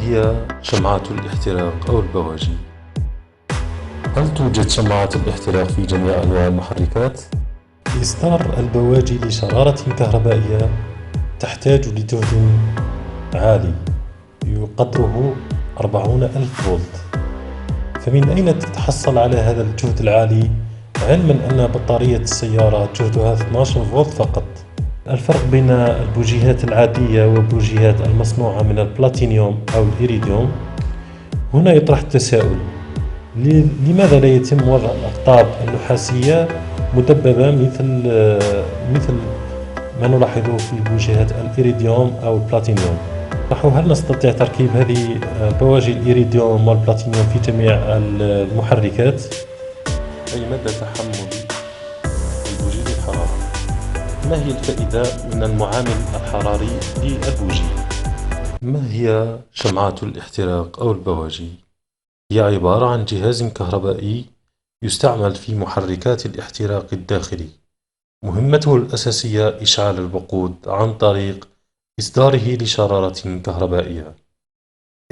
هي شمعة الاحتراق أو البواجي؟ هل توجد شمعة الاحتراق في جميع أنواع المحركات؟ إصدار البواجي لشرارة كهربائية تحتاج لجهد عالي قدره 40,000 فولت. فمن أين تتحصل على هذا الجهد العالي؟ علما أن بطارية السيارة جهدها 12 فولت فقط. الفرق بين البوجيهات العادية والبوجيهات المصنوعة من البلاتينيوم أو الإيريديوم. هنا يطرح التساؤل: لماذا لا يتم وضع الأقطاب النحاسية مدببة مثل ما نلاحظه في بوجيهات الإيريديوم أو البلاتينيوم؟ هل نستطيع تركيب هذه بواجي الإيريديوم والبلاتينيوم في جميع المحركات؟ أي مدى تحمل البوجي للحرارة؟ ما هي الفائدة من المعامل الحراري للبوجي؟ ما هي شمعة الاحتراق أو البواجي؟ هي عبارة عن جهاز كهربائي يستعمل في محركات الاحتراق الداخلي. مهمته الأساسية إشعال الوقود عن طريق إصداره لشرارة كهربائية.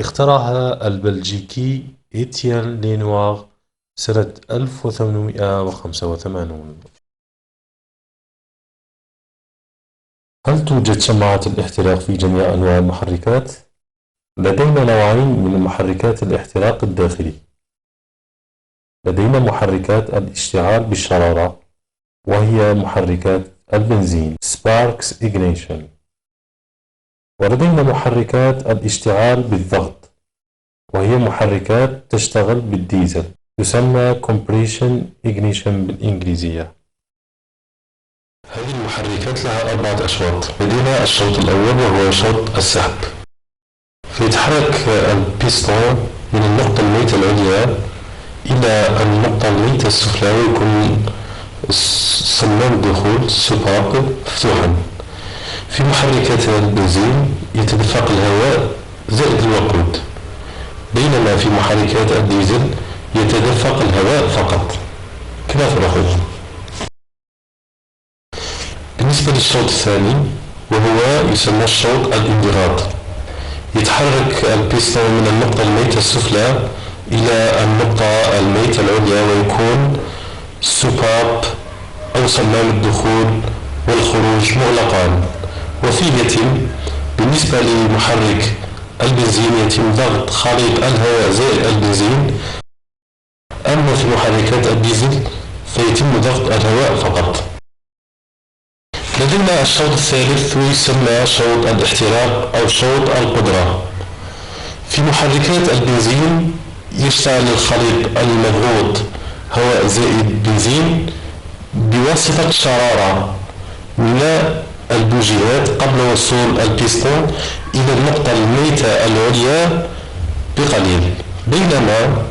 اخترعها البلجيكي إتيان لينوار سنة 1885. هل توجد شمعة الاحتراق في جميع أنواع المحركات؟ لدينا نوعين من محركات الاحتراق الداخلي. لدينا محركات الاشتعال بالشرارة، وهي محركات البنزين Sparks Ignition. ولدينا محركات الاشتعال بالضغط، وهي محركات تشتغل بالديزل، تسمى Compression Ignition بالإنجليزية. هذه المحركات لها 4 أشواط. لدينا الشوط الأول وهو شوط السحب، فيتحرك البيستون من النقطة الميتة العليا إلى النقطة الميتة السفلى، ويكون صمام الدخول سوباب مفتوحا. في محركات البنزين يتدفق الهواء زائد الوقود، بينما في محركات الديزل يتدفق الهواء فقط. كما تلاحظون. بالنسبة للشوط الثاني وهو يسمى الشوط الانضغاط، يتحرك البيستون من النقطة الميتة السفلى إلى النقطة الميتة العليا، ويكون سوباب أو صمام الدخول والخروج مغلقان. وفيه يتم بالنسبة لمحرك البنزين يتم ضغط خليط الهواء زائد البنزين، أما في محركات الديزل فيتم ضغط الهواء فقط. لدينا الشوط الثالث ويسمى شوط الاحتراق أو شوط القدرة. في محركات البنزين يشتعل الخليط المضغوط هواء زائد بنزين بواسطة شرارة من البوجيهات قبل وصول البيستون إلى النقطة الميتة العليا بقليل. بينما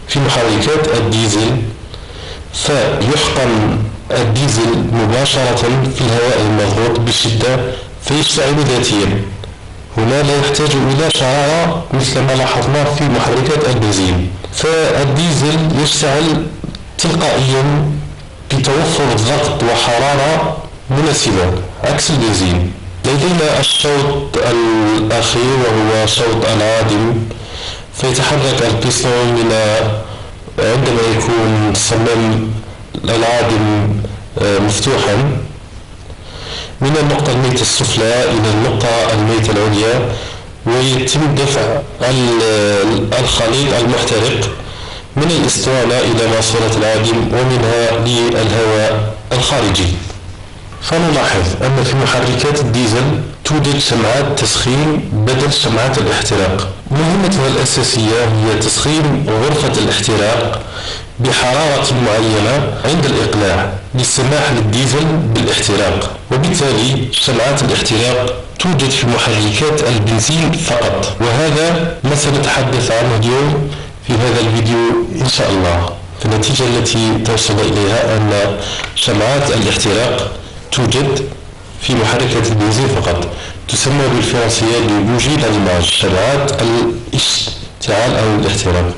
في محركات الديزل فيحقن الديزل مباشرة في الهواء المضغوط بشدة فيشتعل ذاتيا. هنا لا يحتاج إلى شرارة مثل ما لاحظنا في محركات البنزين، فالديزل يشتعل تلقائيا بتوفر ضغط وحرارة مناسبة عكس البنزين. لدينا الشوط الأخير وهو شوط العادم، فيتحرك البيستون عندما يكون صمام العادم مفتوحا من النقطة الميتة السفلى إلى النقطة الميتة العليا، ويتم دفع الخليط المحترق من الاسطوانة إلى ماسورة العادم ومنها للهواء الخارجي. فنلاحظ أن في محركات الديزل توجد شمعات تسخين بدل شمعات الاحتراق. مهمتها الأساسية هي تسخين غرفة الاحتراق بحرارة معينة عند الإقلاع للسماح للديزل بالاحتراق، وبالتالي شمعات الاحتراق توجد في محركات البنزين فقط. وهذا ما سنتحدث عنه اليوم في هذا الفيديو إن شاء الله. فالنتيجة التي توصل إليها أن شمعات الاحتراق توجد في محركات البنزين فقط، تسمى بالفرنسية بوجي لاليماج، شمعات الاشتعال أو الاحتراق.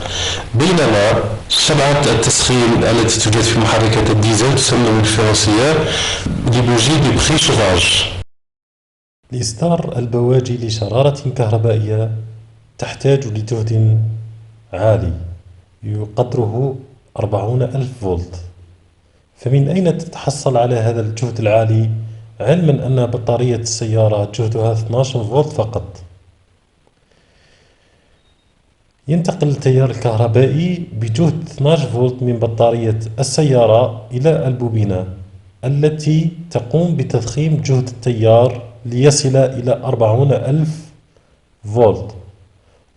بينما شمعات التسخين التي توجد في محركات الديزل تسمى بالفرنسية بوجي دي بريشوفاج. لإصدار البواجي لشرارة كهربائية تحتاج لجهد عالي قدره 40,000 فولت. فمن أين تتحصل على هذا الجهد العالي، علما أن بطارية السيارة جهدها 12 فولت فقط؟ ينتقل التيار الكهربائي بجهد 12 فولت من بطارية السيارة إلى البوبينة التي تقوم بتضخيم جهد التيار ليصل إلى 40,000 فولت،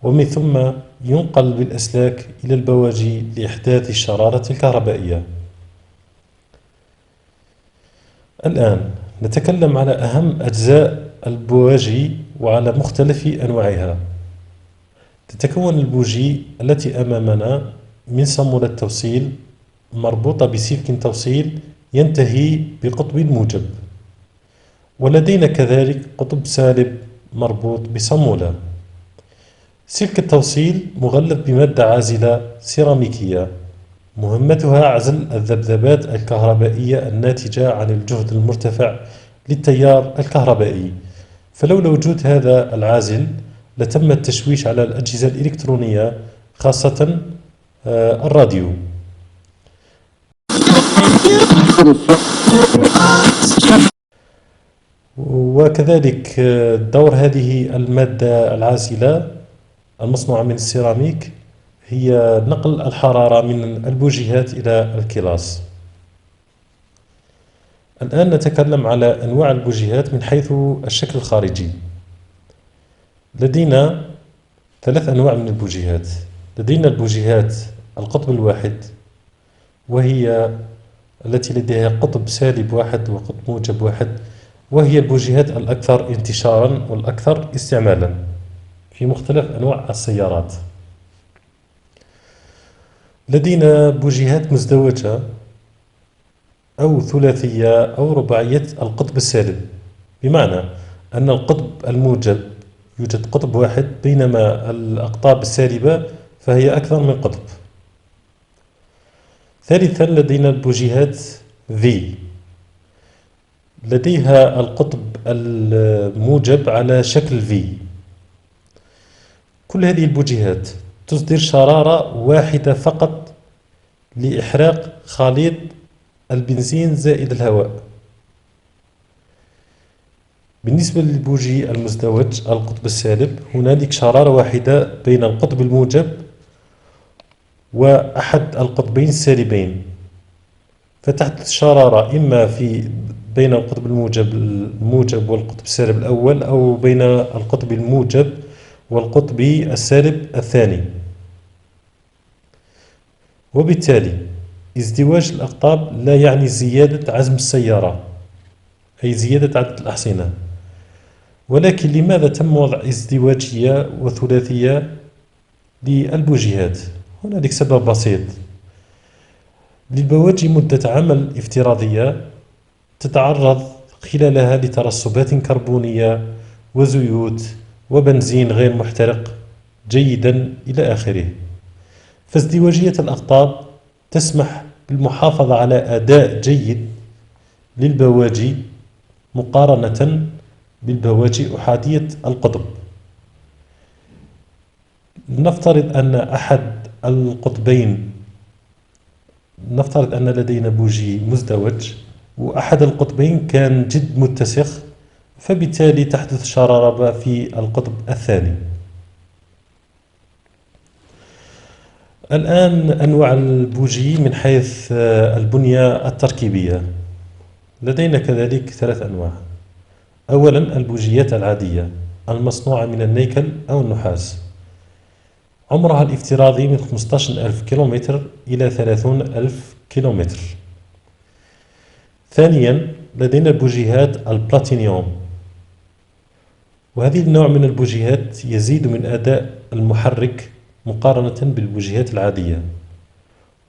ومن ثم ينقل بالأسلاك إلى البواجي لإحداث الشرارة الكهربائية. الآن نتكلم على أهم أجزاء البواجي وعلى مختلف أنواعها. تتكون البوجي التي أمامنا من صامولة توصيل مربوطة بسلك توصيل ينتهي بقطب موجب، ولدينا كذلك قطب سالب مربوط بصامولة. سلك التوصيل مغلف بمادة عازلة سيراميكية مهمتها عزل الذبذبات الكهربائية الناتجة عن الجهد المرتفع للتيار الكهربائي، فلولا وجود هذا العازل لتم التشويش على الأجهزة الإلكترونية خاصة الراديو. وكذلك دور هذه المادة العازلة المصنوعة من السيراميك هي نقل الحرارة من البوجيهات إلى الكلاس. الآن نتكلم على أنواع البوجيهات من حيث الشكل الخارجي. لدينا 3 أنواع من البوجيهات. لدينا البوجيهات القطب الواحد، وهي التي لديها قطب سالب واحد وقطب موجب واحد، وهي البوجيهات الأكثر انتشارا والأكثر استعمالا في مختلف أنواع السيارات. لدينا بوجيهات مزدوجة أو ثلاثية أو رباعية القطب السالب، بمعنى أن القطب الموجب يوجد قطب واحد، بينما الأقطاب السالبة فهي أكثر من قطب. ثالثا لدينا البوجيهات V، لديها القطب الموجب على شكل V. كل هذه البوجيهات تصدر شرارة واحدة فقط لإحراق خليط البنزين زائد الهواء. بالنسبة للبوجي المزدوج القطب السالب هنالك شرارة واحدة بين القطب الموجب وأحد القطبين السالبين، فتحدث شرارة إما بين القطب الموجب والقطب السالب الأول، أو بين القطب الموجب والقطب السالب الثاني. وبالتالي ازدواج الأقطاب لا يعني زيادة عزم السيارة، أي زيادة عدد الأحصنة، ولكن لماذا تم وضع ازدواجية وثلاثية للبوجيهات؟ هنالك سبب بسيط. للبواجي مدة عمل افتراضية تتعرض خلالها لترسبات كربونية وزيوت وبنزين غير محترق جيدا إلى آخره، فازدواجية الأقطاب تسمح بالمحافظة على أداء جيد للبواجي مقارنة بالبواجي أحادية القطب. نفترض أن لدينا بوجي مزدوج وأحد القطبين كان جد متسخ، فبالتالي تحدث شرارة في القطب الثاني. الآن أنواع البوجي من حيث البنية التركيبية. لدينا كذلك 3 أنواع. أولا البوجيات العادية المصنوعة من النيكل أو النحاس، عمرها الافتراضي من 15,000 كيلومتر إلى 30,000 كيلومتر. ثانيا لدينا البوجيهات البلاتينيوم، وهذه النوع من البوجيهات يزيد من أداء المحرك مقارنة بالبوجيهات العادية،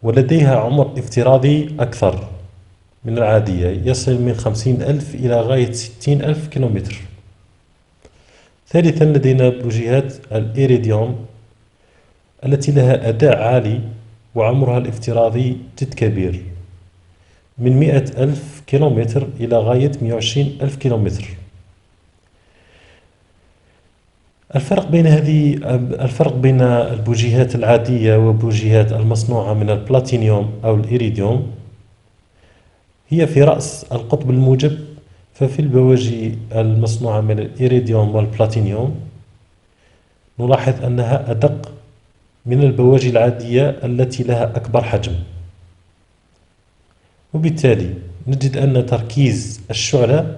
ولديها عمر افتراضي أكثر من العادية، يصل من 50,000 إلى غاية 60,000 كيلومتر. ثالثا لدينا بوجيهات الإيريديوم التي لها أداء عالي وعمرها الافتراضي جد كبير، من 100,000 كيلومتر إلى غاية 120,000 كيلومتر. الفرق بين البوجيهات العادية والبوجيهات المصنوعة من البلاتينيوم أو الإيريديوم هي في رأس القطب الموجب. ففي البواجي المصنوعة من الإيريديوم والبلاتينيوم نلاحظ أنها أدق من البواجي العادية التي لها أكبر حجم، وبالتالي نجد أن تركيز الشعلة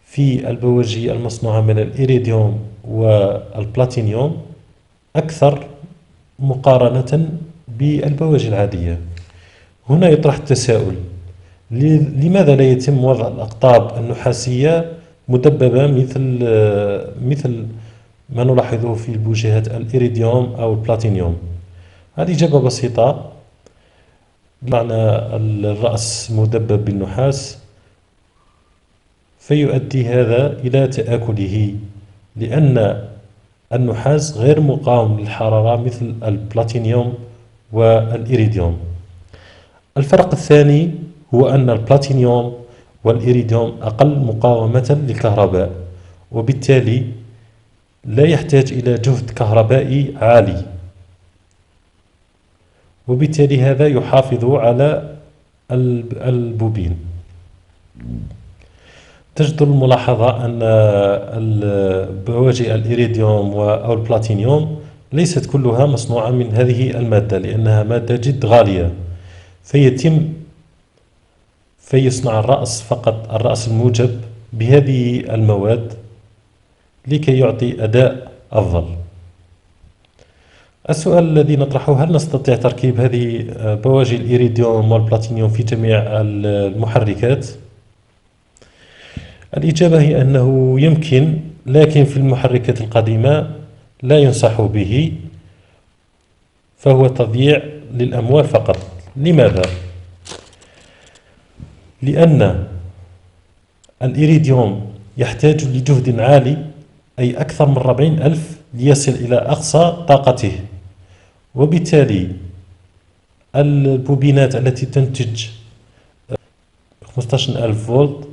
في البواجي المصنوعة من الإيريديوم والبلاتينيوم أكثر مقارنة بالبواجي العادية. هنا يطرح التساؤل: لماذا لا يتم وضع الأقطاب النحاسية مدببة مثل ما نلاحظه في البوجيهات الإيريديوم أو البلاتينيوم؟ هذه إجابة بسيطة. بمعنى الرأس مدبب بالنحاس فيؤدي هذا إلى تآكله، لأن النحاس غير مقاوم للحرارة مثل البلاتينيوم والإيريديوم. الفرق الثاني هو أن البلاتينيوم والإيريديوم أقل مقاومة للكهرباء، وبالتالي لا يحتاج إلى جهد كهربائي عالي، وبالتالي هذا يحافظ على البوبين. تجدر الملاحظة أن البواجي الإيريديوم أو البلاتينيوم ليست كلها مصنوعة من هذه المادة، لأنها مادة جد غالية، فيصنع فقط الرأس الموجب بهذه المواد لكي يعطي أداء أفضل. السؤال الذي نطرحه: هل نستطيع تركيب هذه بواجي الإيريديوم والبلاتينيوم في جميع المحركات؟ الإجابة هي أنه يمكن، لكن في المحركات القديمة لا ينصح به، فهو تضييع للأموال فقط. لماذا؟ لأن الإيريديوم يحتاج لجهد عالي، أي أكثر من 40,000 ليصل إلى أقصى طاقته، وبالتالي البوبينات التي تنتج 15,000 فولت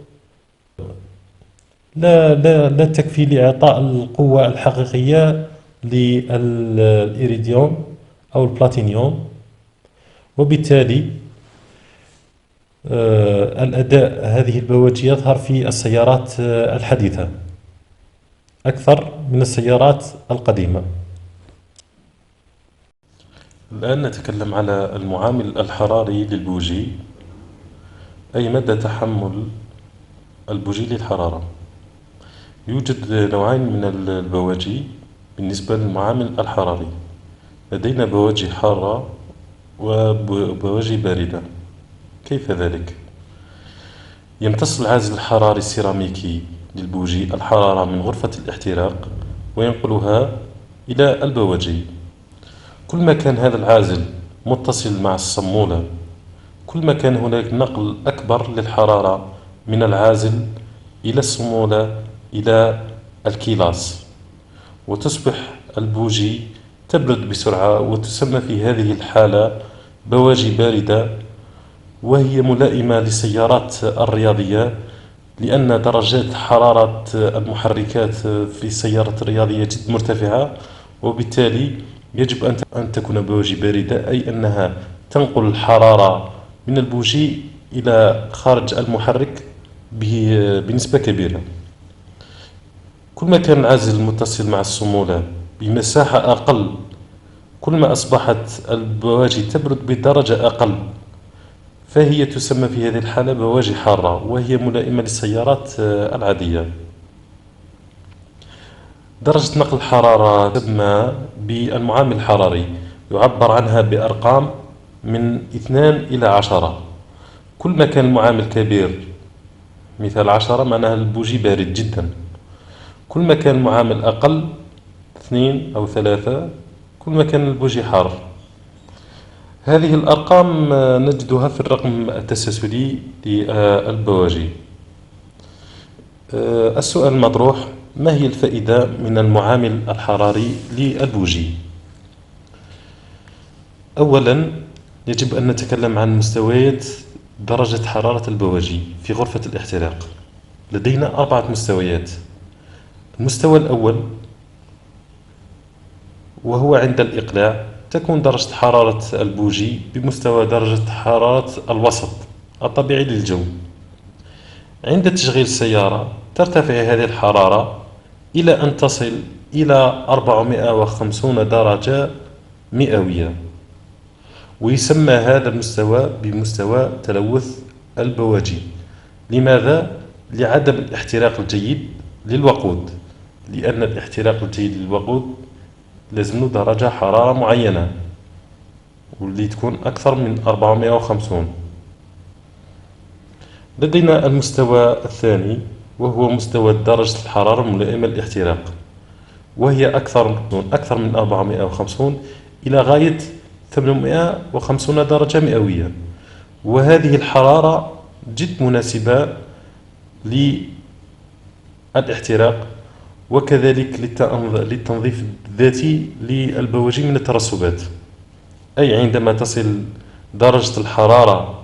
لا تكفي لإعطاء القوة الحقيقية للإيريديوم أو البلاتينيوم، وبالتالي الأداء هذه البواجي يظهر في السيارات الحديثة أكثر من السيارات القديمة. الآن نتكلم على المعامل الحراري للبوجي، أي مدى تحمل البوجي للحرارة. يوجد نوعين من البواجي بالنسبة للمعامل الحراري. لدينا بواجي حارة وبواجي باردة. كيف ذلك؟ يمتص العازل الحراري السيراميكي للبوجي الحرارة من غرفة الاحتراق وينقلها إلى البواجي. كل ما كان هذا العازل متصل مع الصمولة، كل ما كان هناك نقل أكبر للحرارة من العازل إلى الصمولة إلى الكيلاس، وتصبح البوجي تبرد بسرعة، وتسمى في هذه الحالة بواجي باردة، وهي ملائمة للسيارات الرياضية، لأن درجات حرارة المحركات في السيارات الرياضية جد مرتفعة، وبالتالي يجب أن تكون بواجي باردة، أي أنها تنقل الحرارة من البوجي إلى خارج المحرك بنسبة كبيرة. كل ما كان العازل متصل مع الصمولة بمساحة أقل، كل ما أصبحت البواجي تبرد بدرجة أقل، فهي تسمى في هذه الحالة بواجي حارة، وهي ملائمة للسيارات العادية. درجة نقل الحرارة تسمى بالمعامل الحراري، يعبر عنها بأرقام من 2 إلى 10. كل ما كان المعامل كبير، مثال 10، معناها البوجي بارد جدا. كل ما كان المعامل أقل، 2 أو 3، كل ما كان البوجي حار. هذه الأرقام نجدها في الرقم التسلسلي للبواجي. السؤال المطروح: ما هي الفائدة من المعامل الحراري للبوجي؟ أولا، يجب أن نتكلم عن مستويات درجة حرارة البواجي في غرفة الاحتراق. لدينا 4 مستويات. المستوى الأول وهو عند الإقلاع تكون درجة حرارة البوجي بمستوى درجة حرارة الوسط الطبيعي للجو. عند تشغيل السيارة ترتفع هذه الحرارة إلى أن تصل إلى 450 درجة مئوية، ويسمى هذا المستوى بمستوى تلوث البواجي. لماذا؟ لعدم الاحتراق الجيد للوقود، لأن الاحتراق الجيد للوقود لازم له درجة حرارة معينة واللي تكون أكثر من 450. لدينا المستوى الثاني وهو مستوى درجة الحرارة الملائمة للاحتراق، وهي أكثر من 450 إلى غاية 850 درجة مئوية، وهذه الحرارة جد مناسبة للاحتراق وكذلك للتنظيف الذاتي للبواجي من الترسبات. أي عندما تصل درجة الحرارة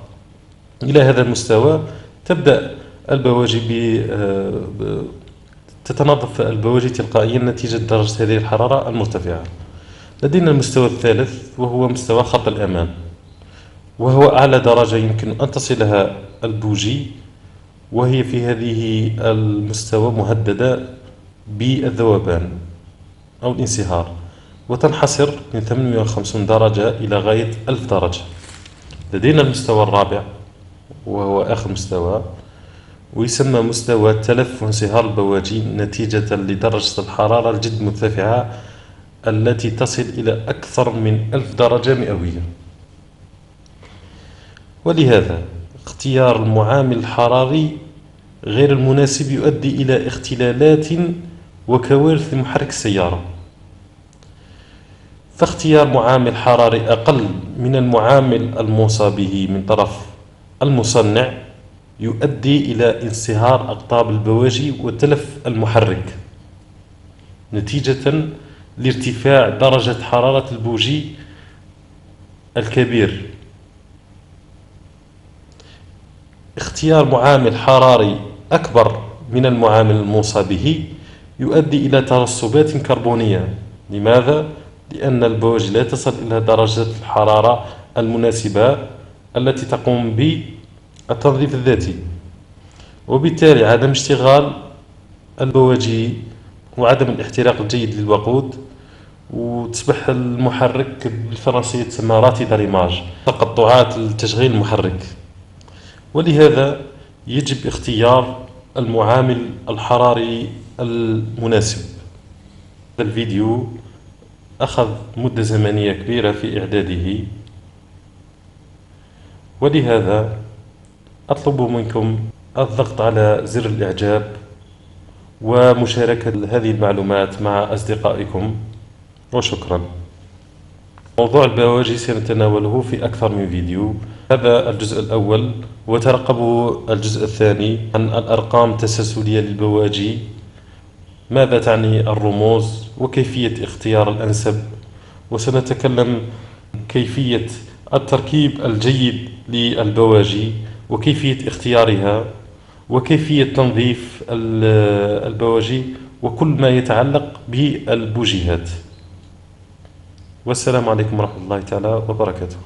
إلى هذا المستوى تبدأ البواجي تتنظف البواجي تلقائيا نتيجة درجة هذه الحرارة المرتفعة. لدينا المستوى الثالث وهو مستوى خط الأمان، وهو أعلى درجة يمكن أن تصلها البوجي، وهي في هذه المستوى مهددة بالذوبان أو الانصهار، وتنحصر من 850 درجة إلى غاية 1000 درجة. لدينا المستوى الرابع وهو آخر مستوى، ويسمى مستوى تلف وانصهار البواجي نتيجة لدرجة الحرارة الجد مرتفعة التي تصل إلى أكثر من 1000 درجة مئوية. ولهذا اختيار المعامل الحراري غير المناسب يؤدي إلى اختلالات وكوارث في محرك السيارة. فاختيار معامل حراري أقل من المعامل الموصى به من طرف المصنع يؤدي إلى انصهار أقطاب البواجي وتلف المحرك نتيجة لارتفاع درجة حرارة البوجي الكبير. اختيار معامل حراري أكبر من المعامل الموصى به يؤدي إلى ترسبات كربونية. لماذا؟ لأن البواجي لا تصل إلى درجة الحرارة المناسبة التي تقوم بالتنظيف الذاتي، وبالتالي عدم اشتغال البواجي وعدم الاحتراق الجيد للوقود، وتصبح المحرك بالفرنسية تسمى راتي داريماج، تقطعات لتشغيل المحرك. ولهذا يجب اختيار المعامل الحراري المناسب. الفيديو أخذ مدة زمنية كبيرة في إعداده، ولهذا أطلب منكم الضغط على زر الإعجاب ومشاركة هذه المعلومات مع أصدقائكم، وشكرا. موضوع البواجي سنتناوله في أكثر من فيديو. هذا الجزء الأول، وترقبوا الجزء الثاني عن الأرقام التسلسلية للبواجي، ماذا تعني الرموز وكيفية اختيار الأنسب، وسنتكلم كيفية التركيب الجيد للبواجي وكيفية اختيارها وكيفية تنظيف البواجي وكل ما يتعلق بالبوجيهات. والسلام عليكم ورحمة الله تعالى وبركاته.